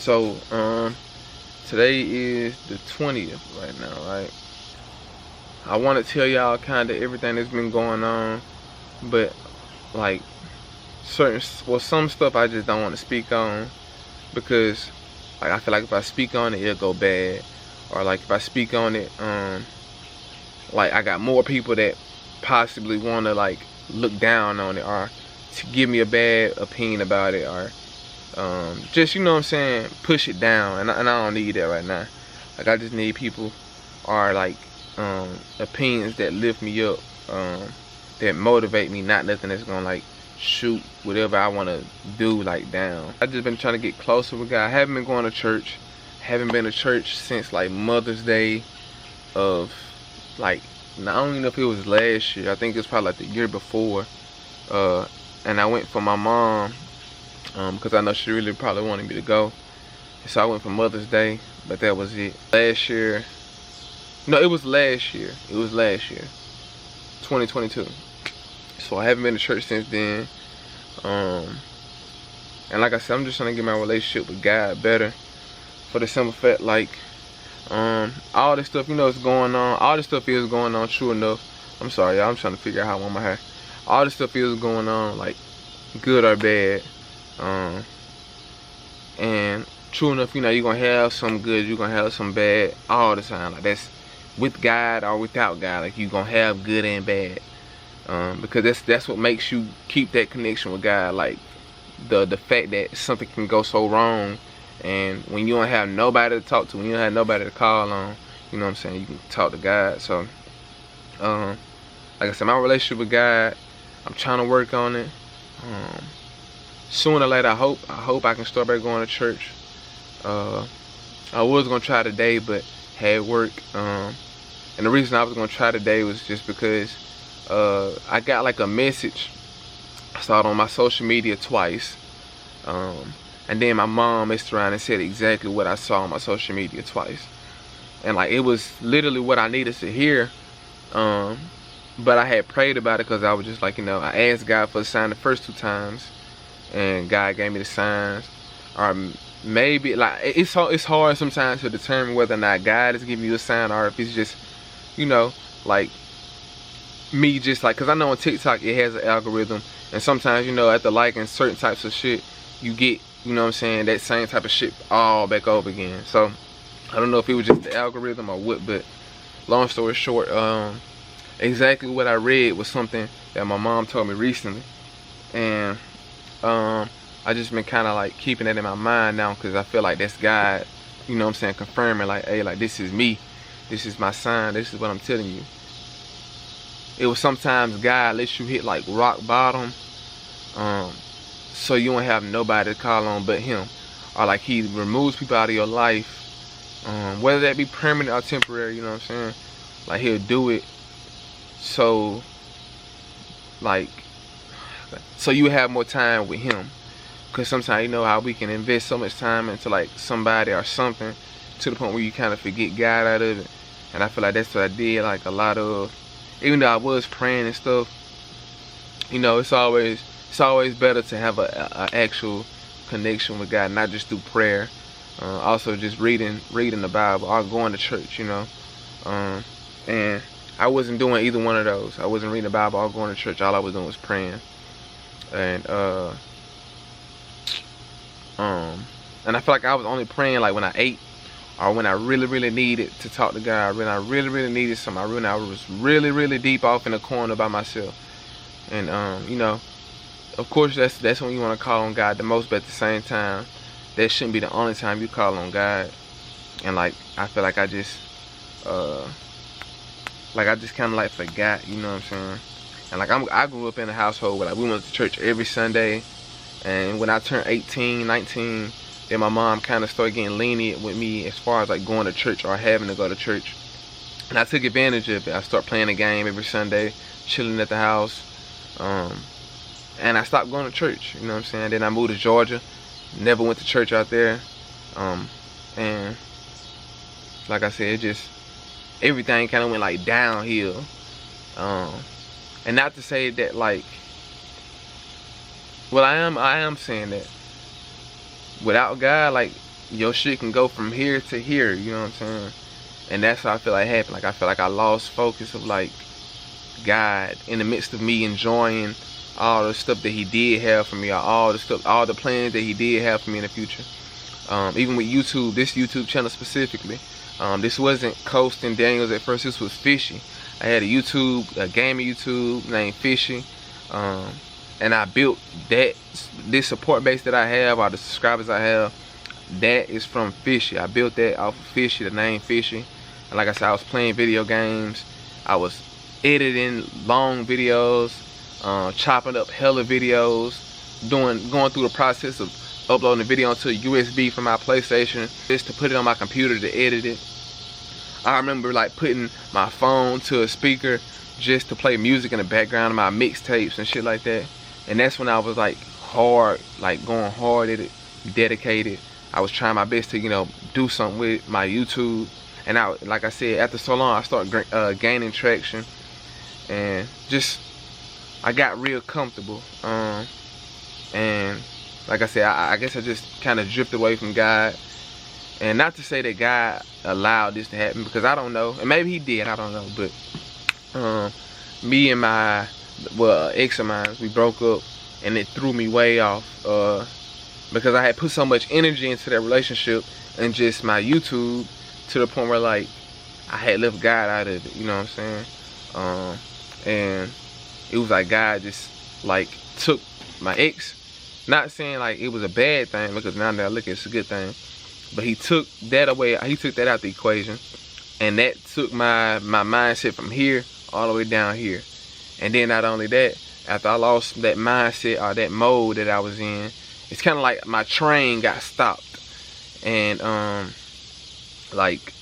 So, today is the 20th right now, right? I want to tell y'all kind of everything that's been going on, but like some stuff I just don't want to speak on because like I feel like if I speak on it, it'll go bad, or like if I speak on it, like I got more people that possibly want to like look down on it or to give me a bad opinion about it, or just, you know what I'm saying, push it down, and I don't need that right now. Like I just need people or like opinions that lift me up, that motivate me, not nothing that's gonna like shoot whatever I want to do like down. I just been trying to get closer with God. I haven't been going to church. Haven't been to church since like Mother's Day of like, I don't even know if it was last year. I think it was probably like the year before. And I went for my mom because I know she really probably wanted me to go. So I went for Mother's Day, but that was it. Last year, no, it was last year. It was last year, 2022. So I haven't been to church since then. And like I said, I'm just trying to get my relationship with God better, for the simple fact, like, all this stuff, you know, is going on. All this stuff is going on, true enough. I'm sorry, y'all. I'm trying to figure out how I want my hair. All this stuff is going on, like, good or bad. And true enough, you know, you're going to have some good, you're going to have some bad all the time. Like, that's with God or without God. Like, you're going to have good and bad. Because that's what makes you keep that connection with God. Like, the fact that something can go so wrong, and when you don't have nobody to talk to, when you don't have nobody to call on, you know what I'm saying, you can talk to God. So, like I said, my relationship with God, I'm trying to work on it. Sooner or later, I hope I can start back going to church. I was gonna try today, but had work. And the reason I was gonna try today was just because I got like a message. I saw it on my social media twice. And then my mom messed around and said exactly what I saw on my social media twice. And like, it was literally what I needed to hear. But I had prayed about it because I was just like, you know, I asked God for a sign the first 2 times, and God gave me the signs. Or maybe, like, it's hard sometimes to determine whether or not God is giving you a sign, or if it's just, you know, like me just like, because I know on TikTok it has an algorithm, and sometimes, you know, after liking certain types of shit, you get, you know what I'm saying, that same type of shit all back over again. So I don't know if it was just the algorithm or what, but long story short, exactly what I read was something that my mom told me recently, and I just been kind of like keeping that in my mind now, because I feel like that's God, you know what I'm saying, confirming like, hey, like, this is me, this is my sign, this is what I'm telling you. It was sometimes God lets you hit like rock bottom, so you don't have nobody to call on but Him, or like He removes people out of your life, whether that be permanent or temporary, you know what I'm saying. Like, He'll do it so, like, so you have more time with Him. Because sometimes, you know how we can invest so much time into like somebody or something to the point where you kind of forget God out of it. And I feel like that's what I did like a lot of. Even though I was praying and stuff, you know, it's always better to have a actual connection with God, not just through prayer. Also just reading the Bible or going to church, you know. And I wasn't doing either one of those. I wasn't reading the Bible or going to church. All I was doing was praying. And I feel like I was only praying like when I ate, or when I really needed to talk to God, when I really needed something. I was really deep off in the corner by myself. And you know, of course that's when you want to call on God the most, but at the same time, that shouldn't be the only time you call on God. And like, I feel like I just kind of like forgot, you know what I'm saying. And like, I grew up in a household where like we went to church every Sunday, and when I turned 18, 19, then my mom kind of started getting lenient with me as far as like going to church or having to go to church. And I took advantage of it. I started playing a game every Sunday, chilling at the house. And I stopped going to church, you know what I'm saying. Then I moved to Georgia, never went to church out there. And like I said, it just, everything kind of went like downhill. And not to say that like, well, I am saying that without God, like, your shit can go from here to here, you know what I'm saying? And that's how I feel like happened. Like, I feel like I lost focus of like God in the midst of me enjoying all the stuff that he did have for me, or all the plans that he did have for me in the future. Even with YouTube, this YouTube channel specifically, this wasn't Coasting Daniels at first. This was Fishy. I had a gaming YouTube named Fishy, and I built this support base that I have, or the subscribers I have, that is from Fishy. I built that off of Fishy, the name Fishy. And like I said, I was playing video games, I was editing long videos, chopping up hella videos, going through the process of uploading the video onto a USB from my PlayStation just to put it on my computer to edit it. I remember like putting my phone to a speaker just to play music in the background of my mixtapes and shit like that. And that's when I was like hard, like going hard at it, dedicated. I was trying my best to, you know, do something with my YouTube. And like I said, after so long, I started gaining traction, and just I got real comfortable. And like I said, I guess I just kind of drifted away from God. And not to say that God allowed this to happen, because I don't know, and maybe he did, I don't know. But me and my ex of mine, we broke up, and it threw me way off, because I had put so much energy into that relationship and just my YouTube, to the point where like I had left God out of it, you know what I'm saying? And it was like God just like took my ex, not saying like it was a bad thing, because now that I look, it's a good thing, but he took that away, he took that out the equation, and that took my mindset from here all the way down here. And then not only that, after I lost that mindset or that mode that I was in, it's kind of like my train got stopped, and like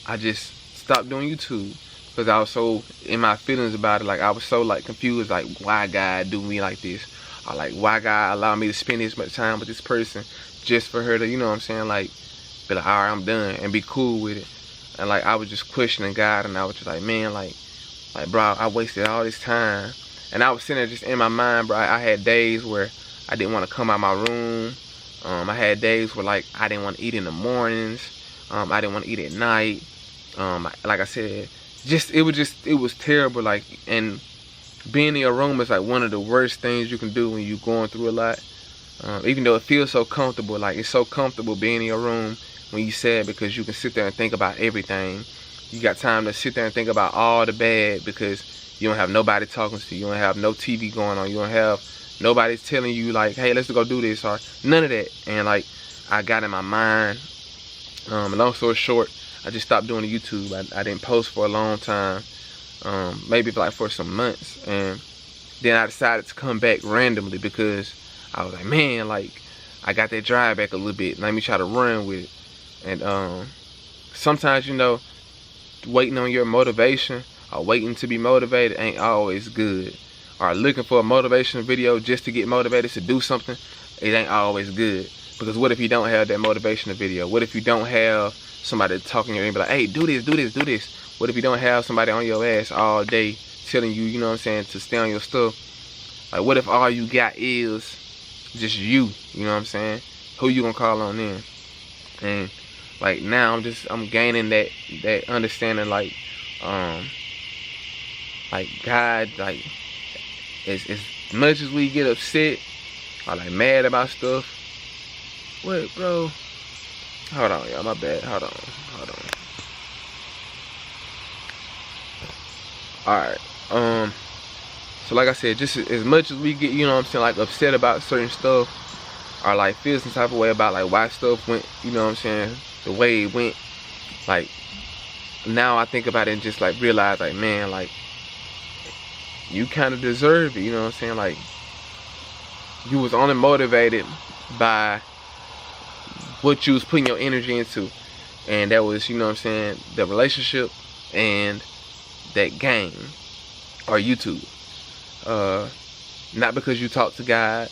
I just stopped doing YouTube because I was so in my feelings about it. Like I was so like confused, like why God do me like this, or like why God allow me to spend this much time with this person just for her to, you know what I'm saying, like be like, all right, I'm done, and be cool with it. And like I was just questioning God, and I was just like, man, like bro, I wasted all this time. And I was sitting there just in my mind, bro. I had days where I didn't want to come out my room. I had days where like I didn't want to eat in the mornings. I didn't want to eat at night. Like I said, it was terrible. Like, and being in your room is like one of the worst things you can do when you're going through a lot. Even though it feels so comfortable, like it's so comfortable being in your room when you're sad, because you can sit there and think about everything. You got time to sit there and think about all the bad, because you don't have nobody talking to you. You don't have no TV going on. You don't have nobody telling you like, hey, let's go do this, or none of that. And like I got in my mind. Long story short, I just stopped doing the YouTube. I didn't post for a long time, maybe like for some months, and then I decided to come back randomly because I was like, man, like I got that drive back a little bit. Let me try to run with it. And sometimes, you know, waiting on your motivation or waiting to be motivated ain't always good. Or looking for a motivational video just to get motivated to do something, it ain't always good. Because what if you don't have that motivational video? What if you don't have somebody talking to you and be like, hey, do this, do this, do this? What if you don't have somebody on your ass all day telling you, you know what I'm saying, to stay on your stuff? Like, what if all you got is just you know what I'm saying? Who you gonna call on then? And like now I'm gaining that understanding, like God, like as much as we get upset or like mad about stuff. What, bro? Hold on, y'all, my bad. Hold on. Alright, so like I said, just as much as we get, you know what I'm saying, like upset about certain stuff, or like feel some type of way about like why stuff went, you know what I'm saying, the way it went, like now I think about it and just like realize, like, man, like you kind of deserve it, you know what I'm saying? Like you was only motivated by what you was putting your energy into, and that was, you know what I'm saying, the relationship and that game or YouTube. Not because you talked to God,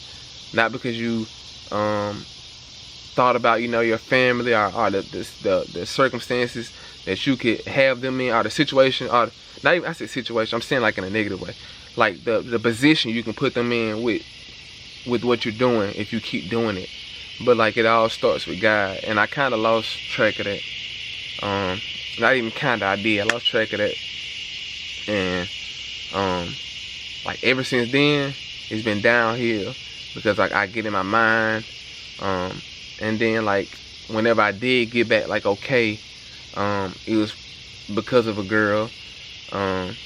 not because you thought about, you know, your family or the circumstances that you could have them in, or the situation, or not even, I say situation, I'm saying like in a negative way, like the position you can put them in with what you're doing if you keep doing it. but like it all starts with God, and I kind of lost track of that. Not even kinda, I did. I lost track of that, and like ever since then, it's been downhill because like I get in my mind, and then like whenever I did get back like okay, it was because of a girl, and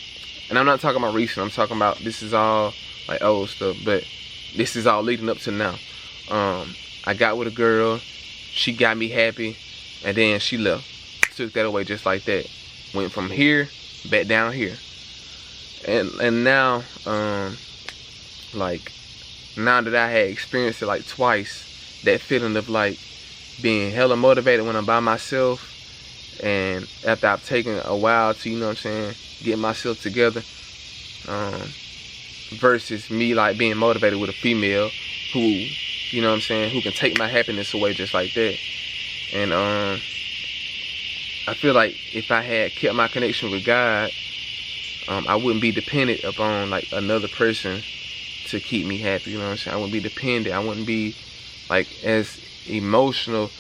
I'm not talking about recent. I'm talking about this is all like old stuff, but this is all leading up to now. I got with a girl, she got me happy, and then she left. Took that away just like that. Went from here back down here, and now like now that I had experienced it like twice, that feeling of like being hella motivated when I'm by myself, and after I've taken a while to, you know what I'm saying, get myself together, versus me like being motivated with a female who, you know what I'm saying, who can take my happiness away just like that. And I feel like if I had kept my connection with God, I wouldn't be dependent upon like another person to keep me happy, you know what I'm saying? I wouldn't be dependent. I wouldn't be like as emotional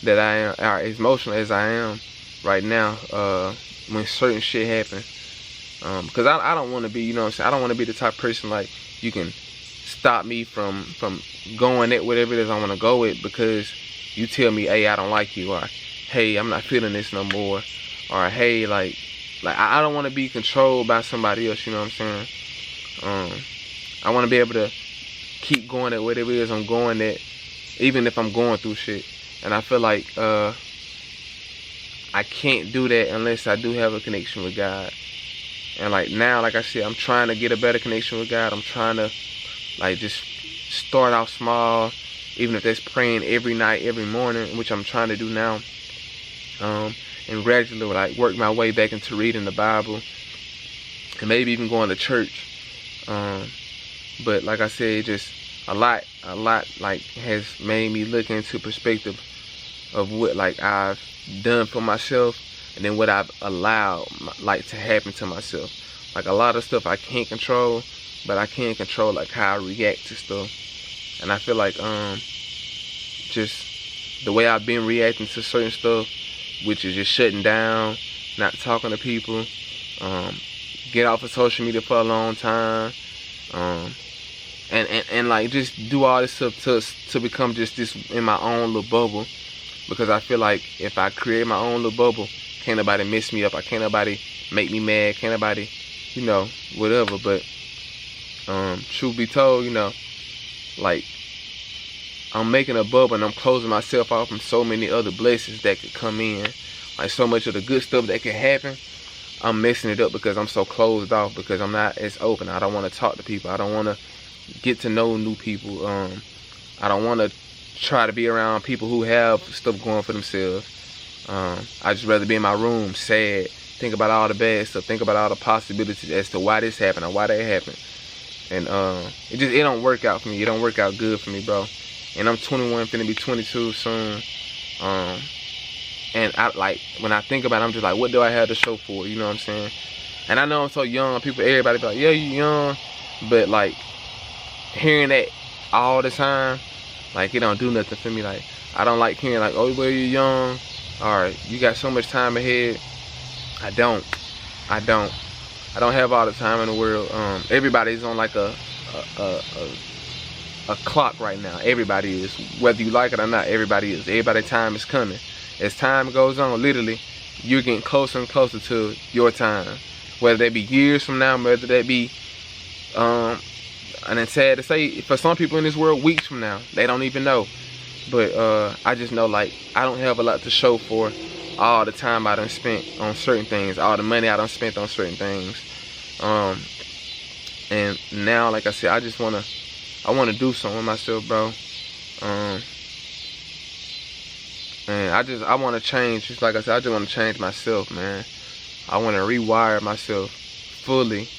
that I am, or as emotional as I am right now when certain shit happen. Because I don't want to be, you know what I'm saying, I don't want to be the type of person like you can stop me from going at whatever it is I want to go with because you tell me, hey, I don't like you, or hey, I'm not feeling this no more, or hey, like I don't want to be controlled by somebody else, you know what I'm saying? I want to be able to keep going at whatever it is I'm going at, even if I'm going through shit. And I feel like I can't do that unless I do have a connection with God. And like now, like I said, I'm trying to get a better connection with God. I'm trying to like just start off small, even if that's praying every night, every morning, which I'm trying to do now. And gradually like work my way back into reading the Bible, and maybe even going to church. But like I said, just a lot like has made me look into perspective of what like I've done for myself, and then what I've allowed like to happen to myself. Like a lot of stuff I can't control, but I can control like how I react to stuff. And I feel like just the way I've been reacting to certain stuff, which is just shutting down, not talking to people, get off of social media for a long time, and like just do all this stuff to become just this in my own little bubble. Because I feel like if I create my own little bubble, can't nobody mess me up. I can't nobody make me mad. Can't nobody, you know, whatever. But truth be told, you know, like I'm making a bubble and I'm closing myself off from so many other blessings that could come in. Like so much of the good stuff that can happen, I'm messing it up because I'm so closed off, because I'm not as open. I don't want to talk to people. I don't want to get to know new people. I don't want to try to be around people who have stuff going for themselves. I just rather be in my room, sad, think about all the bad stuff, think about all the possibilities as to why this happened or why that happened. And it don't work out for me. It don't work out good for me, bro. And I'm 21, finna be 22 soon. And I like when I think about it, I'm just like, what do I have to show for it? You know what I'm saying? And I know I'm so young. Everybody be like, yeah, you young. But like hearing that all the time, like it don't do nothing for me. Like I don't like hearing like, oh, well, you're young. All right, you got so much time ahead. I don't have all the time in the world. Everybody's on like a clock right now. Everybody is, whether you like it or not. Everybody is. Everybody's time is coming. As time goes on, literally, you're getting closer and closer to your time. Whether that be years from now, whether that be, and it's sad to say, for some people in this world, weeks from now, they don't even know. But I just know, like, I don't have a lot to show for all the time I done spent on certain things, all the money I done spent on certain things. And now, like I said, I wanna do something with myself, bro. And I wanna change. Just like I said, I just wanna change myself, man. I wanna rewire myself fully.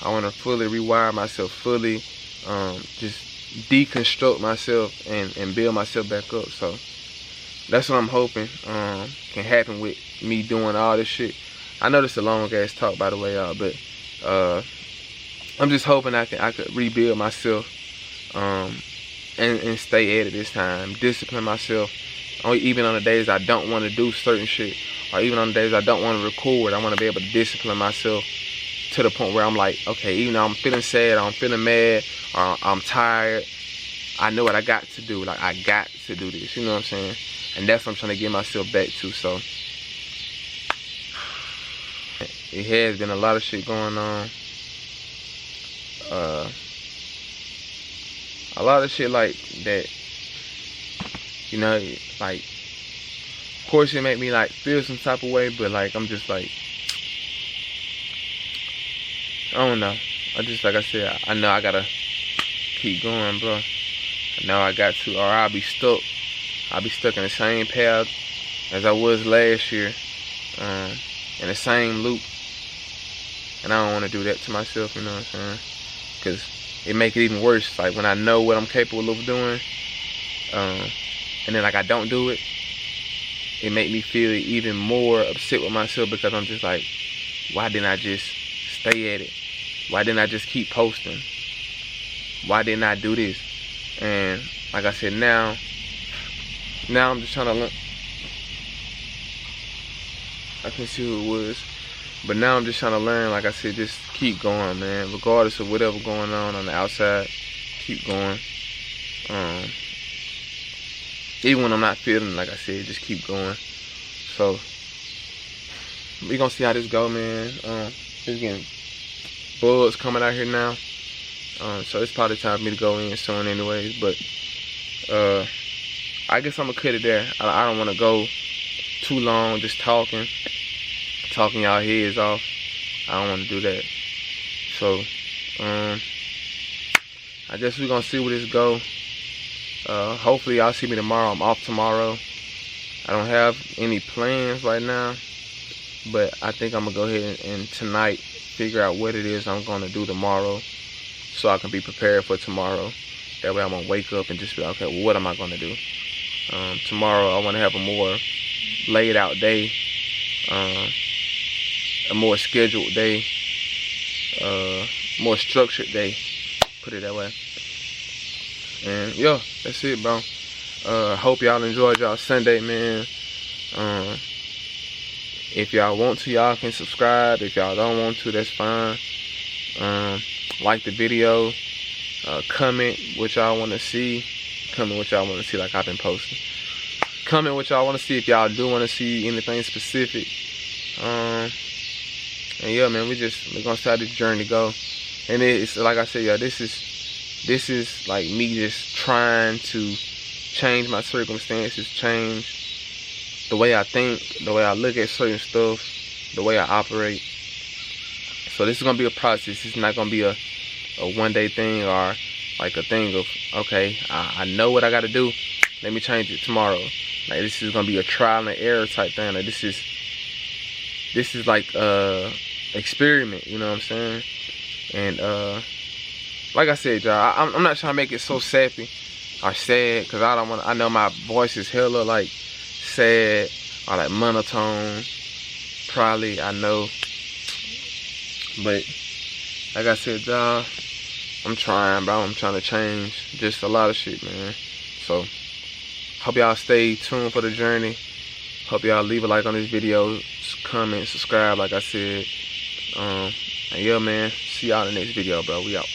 I wanna fully rewire myself fully. Just deconstruct myself and build myself back up. So that's what I'm hoping can happen with me doing all this shit. I know this is a long ass talk, by the way, y'all, but I'm just hoping I could rebuild myself and stay at it this time. Discipline myself. Even on the days I don't want to do certain shit, or even on the days I don't want to record, I want to be able to discipline myself to the point where I'm like, okay, even though I'm feeling sad, or I'm feeling mad, or I'm tired, I know what I got to do. Like, I got to do this, you know what I'm saying? And that's what I'm trying to get myself back to. So it has been a lot of shit going on. A lot of shit like that, you know, like, of course it make me like feel some type of way, but like, I'm just like, I don't know. I just, like I said, I know I gotta keep going, bro. I know I got to, or I'll be stuck. I'll be stuck in the same path as I was last year, in the same loop. And I don't want to do that to myself, you know what I'm saying? Because it make it even worse. Like, when I know what I'm capable of doing, and then like I don't do it, it make me feel even more upset with myself, because I'm just like, why didn't I just stay at it? Why didn't I just keep posting? Why didn't I do this? And like I said, now I'm just trying to learn. I can see who it was. But now I'm just trying to learn, like I said, just keep going, man. Regardless of whatever going on the outside, keep going. Even when I'm not feeling, like I said, just keep going. So we gonna see how this go, man. It's getting bugs coming out here now. So it's probably time for me to go in soon anyways. But I guess I'm gonna cut it there. I don't wanna go too long just talking y'all heads off. I don't want to do that. So I guess we're gonna see where this go. Hopefully y'all see me tomorrow. I'm off tomorrow. I don't have any plans right now, but I think I'm gonna go ahead and tonight figure out what it is I'm gonna do tomorrow, so I can be prepared for tomorrow. That way I'm gonna wake up and just be like, okay, well, what am I gonna do? Tomorrow I want to have a more laid out day, a more scheduled day, more structured day, put it that way. And yeah, that's it, bro. Hope y'all enjoyed y'all Sunday, man. If y'all want to, y'all can subscribe. If y'all don't want to, that's fine. Like the video, comment what y'all want to see. Comment what y'all want to see, like I've been posting. Comment what y'all want to see if y'all do want to see anything specific. And yeah, man, we're gonna see how this journey go. And it's like I said, yeah, this is like me just trying to change my circumstances, change the way I think, the way I look at certain stuff, the way I operate. So this is gonna be a process. It's not gonna be a one-day thing, or like a thing of, okay, I know what I gotta do, let me change it tomorrow. Like, this is gonna be a trial and error type thing. Like, this is like experiment, you know what I'm saying? And like I said, y'all, I'm not trying to make it so sappy or sad, because I know my voice is hella like sad or like monotone, probably, I know. But like I said, y'all, I'm trying, bro. I'm trying to change just a lot of shit, man. So hope y'all stay tuned for the journey. Hope y'all leave a like on this video, comment, subscribe, like I said. And yeah, man, see y'all in the next video, bro. We out.